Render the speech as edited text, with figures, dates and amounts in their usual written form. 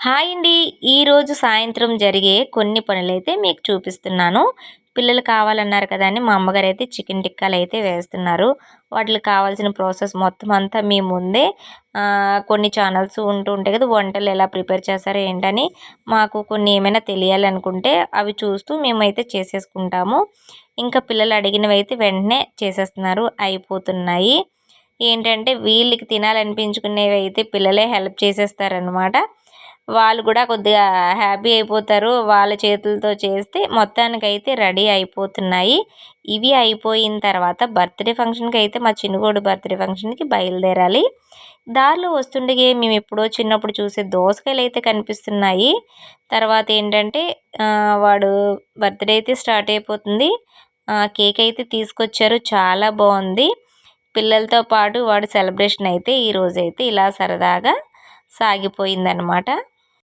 Hi అండి. ఈరోజు సాయంత్రం జరిగే కొన్ని పనులైతే మీకు చూపిస్తున్నాను. పిల్లలు కావాలన్నారు కదా అని మా అమ్మగారైతే చికెన్ టిక్కాలైతే వేస్తున్నారు. వాటికి కావాల్సిన ప్రాసెస్ మొత్తం అంతా మీ ముందే కొన్ని ఛానల్స్ ఉంటూ ఉంటాయి కదా! వంటలు ఎలా ప్రిపేర్ చేస్తారో ఏంటని మాకు కొన్ని ఏమైనా తెలియాలనుకుంటే అవి చూస్తూ మేమైతే చేసేసుకుంటాము. ఇంకా పిల్లలు అడిగినవైతే వెంటనే చేసేస్తున్నారు. అయిపోతున్నాయి. ఏంటంటే వీళ్ళకి తినాలనిపించుకునేవైతే పిల్లలే హెల్ప్ చేసేస్తారనమాట. వాళ్ళు కూడా కొద్దిగా హ్యాపీ అయిపోతారు. వాళ్ళ చేతులతో చేస్తే మొత్తానికైతే రెడీ అయిపోతున్నాయి. ఇవి అయిపోయిన తర్వాత బర్త్‌డే ఫంక్షన్‌కైతే మా చిన్నుగోడు బర్త్‌డే ఫంక్షన్‌కి బయలుదేరాలి. దారిలో వస్తుండగే మేమెప్పుడో చిన్నప్పుడు చూసే దోసకాయలైతే కనిపిస్తున్నాయి. తర్వాత ఏంటంటే వాడు బర్త్‌డే అయితే స్టార్ట్ అయిపోతుంది. కేక్ అయితే తీసుకొచ్చారు. చాలా బావుంది. పిల్లలతో పాటు వాడి సెలబ్రేషన్ అయితే ఈరోజైతే ఇలా సరదాగా సాగిపోయిందనమాట.